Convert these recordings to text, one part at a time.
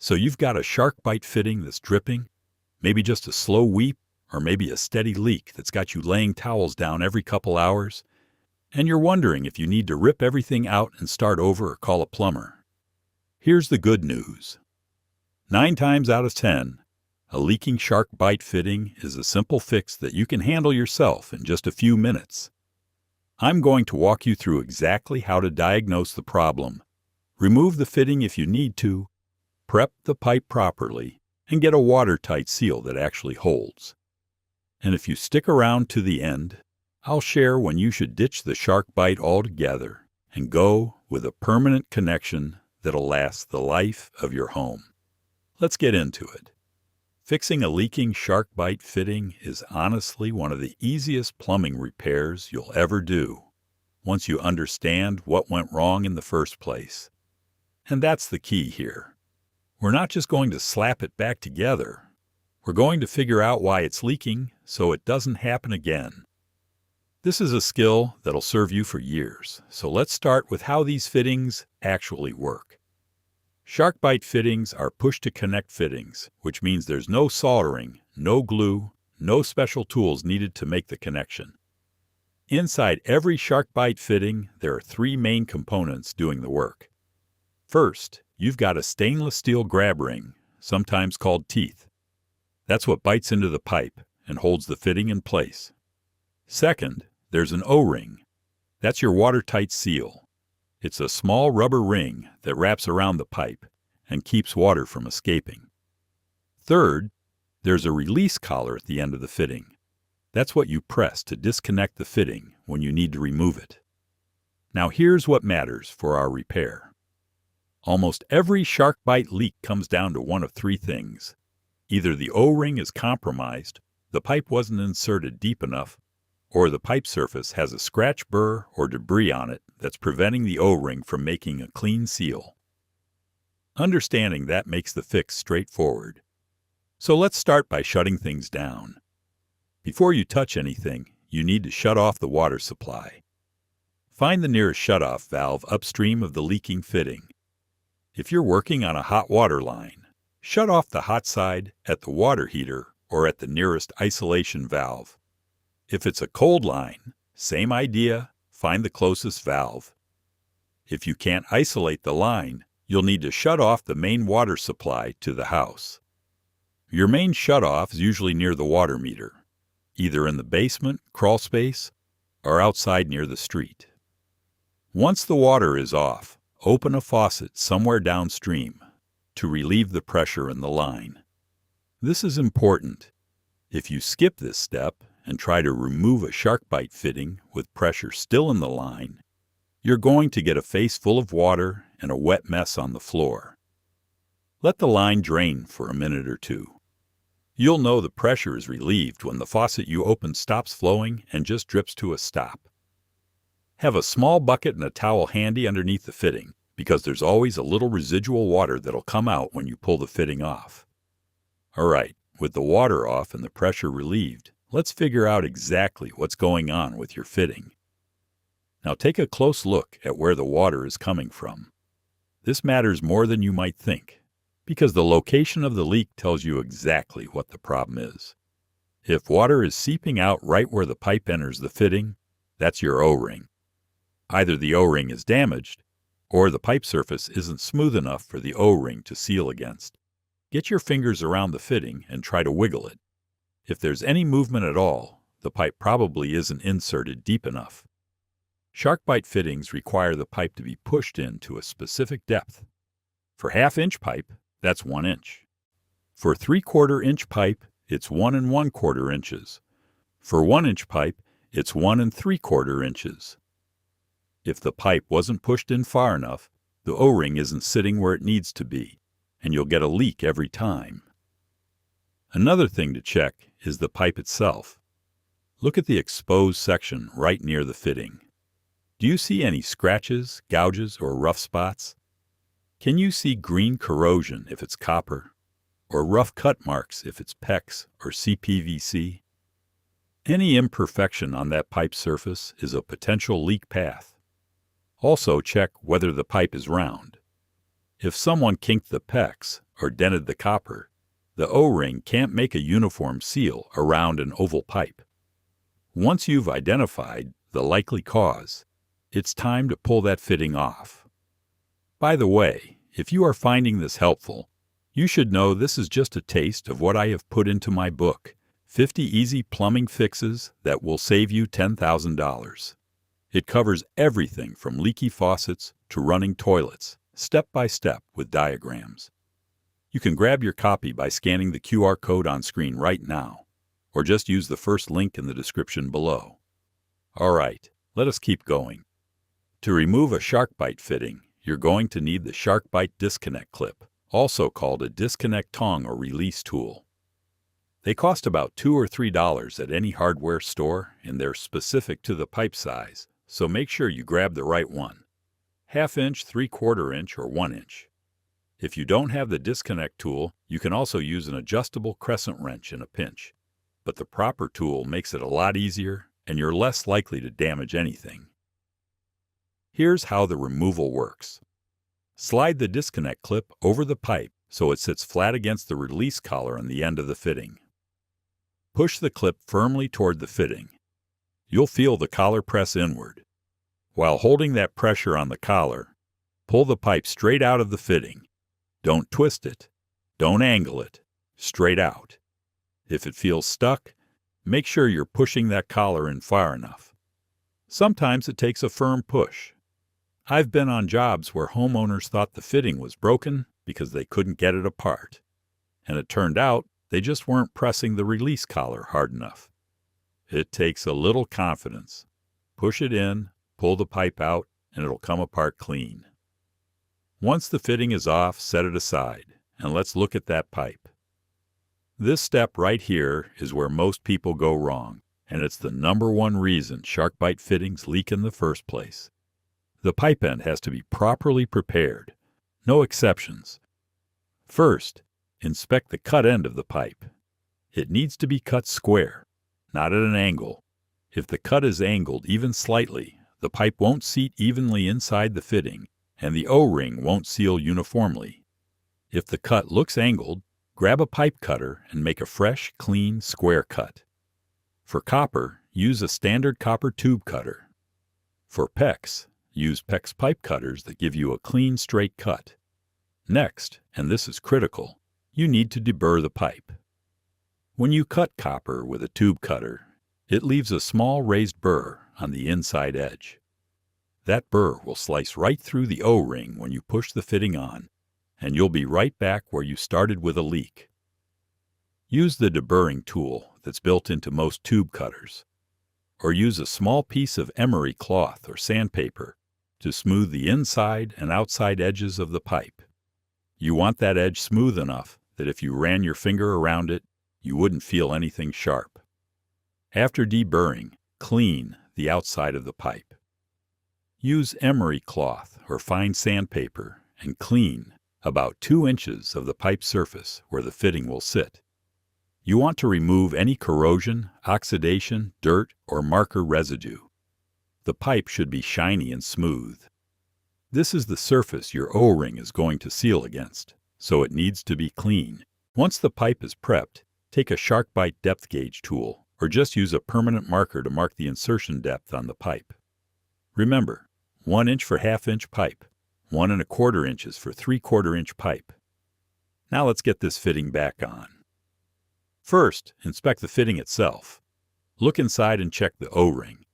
So you've got a SharkBite fitting that's dripping, maybe just a slow weep, or maybe a steady leak that's got you laying towels down every couple hours, and you're wondering if you need to rip everything out and start over or call a plumber. Here's the good news. 9 times out of 10, a leaking SharkBite fitting is a simple fix that you can handle yourself in just a few minutes. I'm going to walk you through exactly how to diagnose the problem, remove the fitting if you need to, prep the pipe properly, and get a watertight seal that actually holds. And if you stick around to the end, I'll share when you should ditch the SharkBite altogether and go with a permanent connection that'll last the life of your home. Let's get into it. Fixing a leaking SharkBite fitting is honestly one of the easiest plumbing repairs you'll ever do, once you understand what went wrong in the first place. And that's the key here. We're not just going to slap it back together. We're going to figure out why it's leaking so it doesn't happen again. This is a skill that'll serve you for years, so let's start with how these fittings actually work. SharkBite fittings are push-to-connect fittings, which means there's no soldering, no glue, no special tools needed to make the connection. Inside every SharkBite fitting, there are 3 main components doing the work. First, you've got a stainless steel grab ring, sometimes called teeth. That's what bites into the pipe and holds the fitting in place. Second, there's an O-ring. That's your watertight seal. It's a small rubber ring that wraps around the pipe and keeps water from escaping. Third, there's a release collar at the end of the fitting. That's what you press to disconnect the fitting when you need to remove it. Now here's what matters for our repair. Almost every SharkBite leak comes down to one of 3 things. Either the O-ring is compromised, the pipe wasn't inserted deep enough, or the pipe surface has a scratch burr or debris on it that's preventing the O-ring from making a clean seal. Understanding that makes the fix straightforward. So let's start by shutting things down. Before you touch anything, you need to shut off the water supply. Find the nearest shutoff valve upstream of the leaking fitting. If you're working on a hot water line, shut off the hot side at the water heater or at the nearest isolation valve. If it's a cold line, same idea, find the closest valve. If you can't isolate the line, you'll need to shut off the main water supply to the house. Your main shutoff is usually near the water meter, either in the basement, crawl space, or outside near the street. Once the water is off, open a faucet somewhere downstream to relieve the pressure in the line. This is important. If you skip this step and try to remove a SharkBite fitting with pressure still in the line, you're going to get a face full of water and a wet mess on the floor. Let the line drain for a minute or 2. You'll know the pressure is relieved when the faucet you opened stops flowing and just drips to a stop. Have a small bucket and a towel handy underneath the fitting, because there's always a little residual water that'll come out when you pull the fitting off. All right, with the water off and the pressure relieved, let's figure out exactly what's going on with your fitting. Now take a close look at where the water is coming from. This matters more than you might think, because the location of the leak tells you exactly what the problem is. If water is seeping out right where the pipe enters the fitting, that's your O-ring. Either the O-ring is damaged, or the pipe surface isn't smooth enough for the O-ring to seal against. Get your fingers around the fitting and try to wiggle it. If there's any movement at all, the pipe probably isn't inserted deep enough. SharkBite fittings require the pipe to be pushed in to a specific depth. For 1/2-inch pipe, that's 1 inch. For 3/4 inch pipe, it's 1 1/4 inches. For 1-inch pipe, it's 1 3/4 inches. If the pipe wasn't pushed in far enough, the O-ring isn't sitting where it needs to be, and you'll get a leak every time. Another thing to check is the pipe itself. Look at the exposed section right near the fitting. Do you see any scratches, gouges, or rough spots? Can you see green corrosion if it's copper, or rough cut marks if it's PEX or CPVC? Any imperfection on that pipe surface is a potential leak path. Also check whether the pipe is round. If someone kinked the PEX or dented the copper, the O-ring can't make a uniform seal around an oval pipe. Once you've identified the likely cause, it's time to pull that fitting off. By the way, if you are finding this helpful, you should know this is just a taste of what I have put into my book, 50 Easy Plumbing Fixes That Will Save You $10,000. It covers everything from leaky faucets to running toilets, step by step with diagrams. You can grab your copy by scanning the QR code on screen right now, or just use the first link in the description below. All right, let us keep going. To remove a SharkBite fitting, you're going to need the SharkBite disconnect clip, also called a disconnect tong or release tool. They cost about $2 or $3 at any hardware store, and they're specific to the pipe size, so make sure you grab the right one. 1/2 inch, 3/4 inch, or 1 inch. If you don't have the disconnect tool, you can also use an adjustable crescent wrench in a pinch, but the proper tool makes it a lot easier and you're less likely to damage anything. Here's how the removal works. Slide the disconnect clip over the pipe so it sits flat against the release collar on the end of the fitting. Push the clip firmly toward the fitting. You'll feel the collar press inward. While holding that pressure on the collar, pull the pipe straight out of the fitting. Don't twist it. Don't angle it. Straight out. If it feels stuck, make sure you're pushing that collar in far enough. Sometimes it takes a firm push. I've been on jobs where homeowners thought the fitting was broken because they couldn't get it apart. And it turned out they just weren't pressing the release collar hard enough. It takes a little confidence. Push it in, pull the pipe out, and it'll come apart clean. Once the fitting is off, set it aside, and let's look at that pipe. This step right here is where most people go wrong, and it's the #1 reason SharkBite fittings leak in the first place. The pipe end has to be properly prepared. No exceptions. First, inspect the cut end of the pipe. It needs to be cut square, not at an angle. If the cut is angled even slightly, the pipe won't seat evenly inside the fitting, and the O-ring won't seal uniformly. If the cut looks angled, grab a pipe cutter and make a fresh, clean, square cut. For copper, use a standard copper tube cutter. For PEX, use PEX pipe cutters that give you a clean, straight cut. Next, and this is critical, you need to deburr the pipe. When you cut copper with a tube cutter, it leaves a small raised burr on the inside edge. That burr will slice right through the O-ring when you push the fitting on, and you'll be right back where you started with a leak. Use the deburring tool that's built into most tube cutters, or use a small piece of emery cloth or sandpaper to smooth the inside and outside edges of the pipe. You want that edge smooth enough that if you ran your finger around it, you wouldn't feel anything sharp. After deburring, clean the outside of the pipe. Use emery cloth or fine sandpaper and clean about 2 inches of the pipe surface where the fitting will sit. You want to remove any corrosion, oxidation, dirt, or marker residue. The pipe should be shiny and smooth. This is the surface your O-ring is going to seal against, so it needs to be clean. Once the pipe is prepped, take a SharkBite depth gauge tool, or just use a permanent marker to mark the insertion depth on the pipe. Remember, 1 inch for 1/2 inch pipe, 1 1/4 inches for 3/4 inch pipe. Now let's get this fitting back on. First, inspect the fitting itself. Look inside and check the O-ring.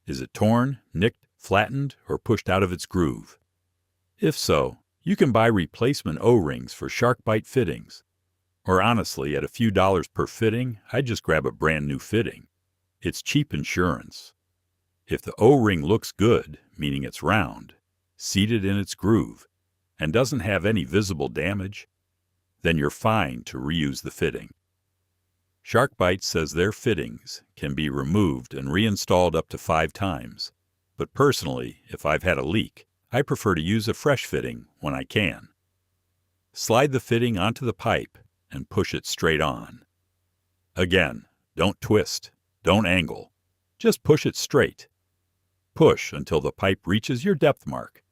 Is it torn, nicked, flattened, or pushed out of its groove? If so, you can buy replacement O-rings for SharkBite fittings. Or honestly, at a few dollars per fitting, I'd just grab a brand new fitting. It's cheap insurance. If the O-ring looks good, meaning it's round, seated in its groove, and doesn't have any visible damage, then you're fine to reuse the fitting. SharkBite says their fittings can be removed and reinstalled up to 5 times, but personally, if I've had a leak, I prefer to use a fresh fitting when I can. Slide the fitting onto the pipe and push it straight on. Again, don't twist, don't angle, just push it straight. Push until the pipe reaches your depth mark.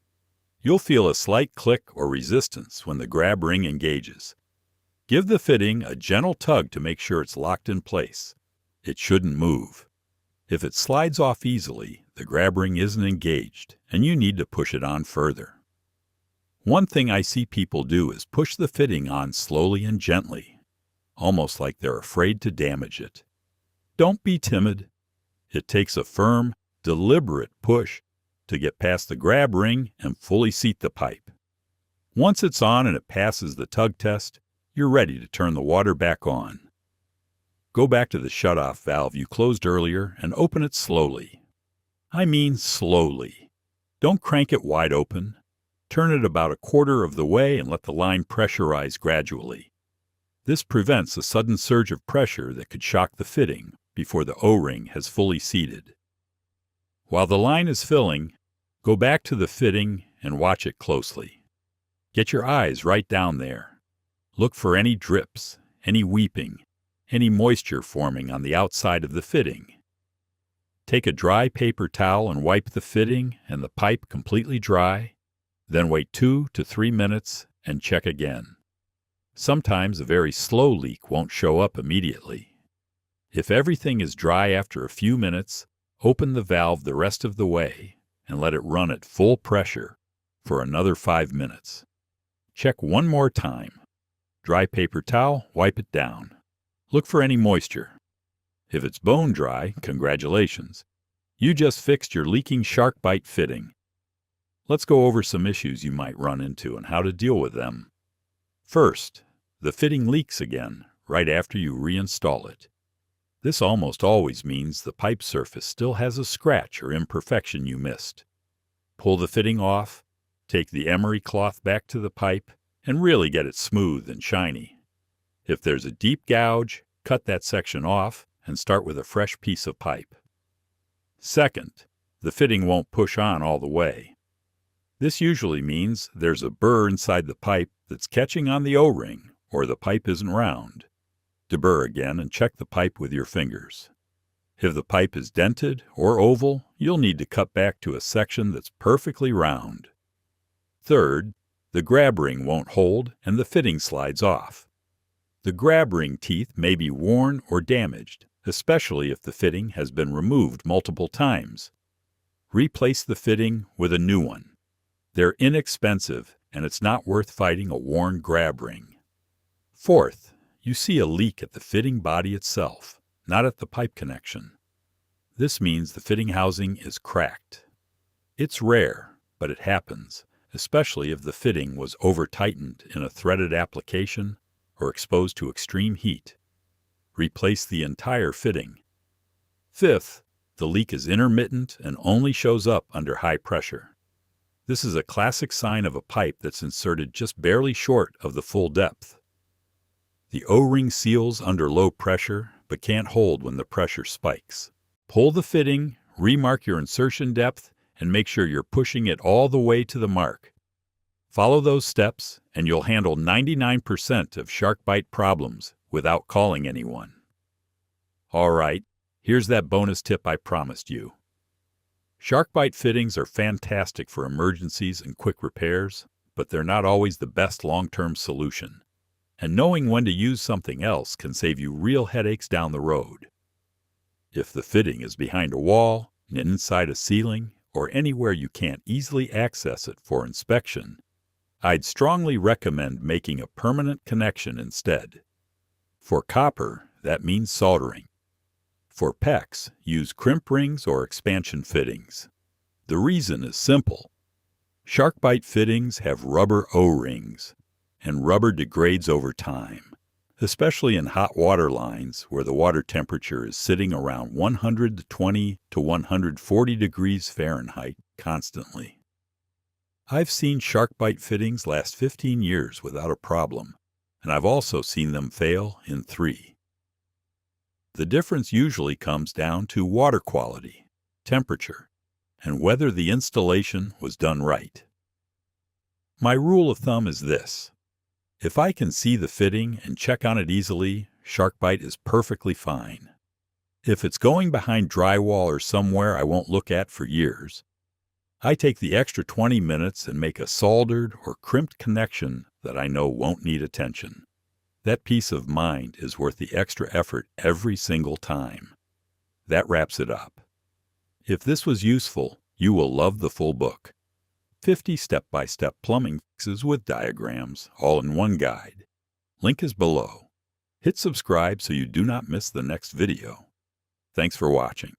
You'll feel a slight click or resistance when the grab ring engages, Give the fitting a gentle tug to make sure it's locked in place. It shouldn't move. If it slides off easily, the grab ring isn't engaged, and you need to push it on further. One thing I see people do is push the fitting on slowly and gently, almost like they're afraid to damage it. Don't be timid. It takes a firm, deliberate push to get past the grab ring and fully seat the pipe. Once it's on and it passes the tug test, you're ready to turn the water back on. Go back to the shutoff valve you closed earlier and open it slowly. I mean slowly. Don't crank it wide open. Turn it about a quarter of the way and let the line pressurize gradually. This prevents a sudden surge of pressure that could shock the fitting before the O-ring has fully seated. While the line is filling, go back to the fitting and watch it closely. Get your eyes right down there. Look for any drips, any weeping, any moisture forming on the outside of the fitting. Take a dry paper towel and wipe the fitting and the pipe completely dry, then wait 2 to 3 minutes and check again. Sometimes a very slow leak won't show up immediately. If everything is dry after a few minutes, open the valve the rest of the way and let it run at full pressure for another 5 minutes. Check one more time. Dry paper towel, wipe it down. Look for any moisture. If it's bone dry, congratulations. You just fixed your leaking SharkBite fitting. Let's go over some issues you might run into and how to deal with them. First, the fitting leaks again right after you reinstall it. This almost always means the pipe surface still has a scratch or imperfection you missed. Pull the fitting off, take the emery cloth back to the pipe, and really get it smooth and shiny. If there's a deep gouge, cut that section off and start with a fresh piece of pipe. Second, the fitting won't push on all the way. This usually means there's a burr inside the pipe that's catching on the O-ring, or the pipe isn't round. Deburr again and check the pipe with your fingers. If the pipe is dented or oval, you'll need to cut back to a section that's perfectly round. Third, the grab ring won't hold and the fitting slides off. The grab ring teeth may be worn or damaged, especially if the fitting has been removed multiple times. Replace the fitting with a new one. They're inexpensive, and it's not worth fighting a worn grab ring. Fourth, you see a leak at the fitting body itself, not at the pipe connection. This means the fitting housing is cracked. It's rare, but it happens, especially if the fitting was over-tightened in a threaded application or exposed to extreme heat. Replace the entire fitting. Fifth, the leak is intermittent and only shows up under high pressure. This is a classic sign of a pipe that's inserted just barely short of the full depth. The O-ring seals under low pressure but can't hold when the pressure spikes. Pull the fitting, remark your insertion depth, and make sure you're pushing it all the way to the mark. Follow those steps, and you'll handle 99% of SharkBite problems without calling anyone. All right, here's that bonus tip I promised you. SharkBite fittings are fantastic for emergencies and quick repairs, but they're not always the best long-term solution. And knowing when to use something else can save you real headaches down the road. If the fitting is behind a wall, inside a ceiling, or anywhere you can't easily access it for inspection, I'd strongly recommend making a permanent connection instead. For copper, that means soldering. For PEX, use crimp rings or expansion fittings. The reason is simple. SharkBite fittings have rubber O-rings, and rubber degrades over time, especially in hot water lines where the water temperature is sitting around 120 to 140 degrees Fahrenheit constantly. I've seen SharkBite fittings last 15 years without a problem, and I've also seen them fail in 3. The difference usually comes down to water quality, temperature, and whether the installation was done right. My rule of thumb is this. If I can see the fitting and check on it easily, SharkBite is perfectly fine. If it's going behind drywall or somewhere I won't look at for years, I take the extra 20 minutes and make a soldered or crimped connection that I know won't need attention. That peace of mind is worth the extra effort every single time. That wraps it up. If this was useful, you will love the full book. 50 step-by-step plumbing fixes with diagrams, all in one guide. Link is below. Hit subscribe so you do not miss the next video. Thanks for watching.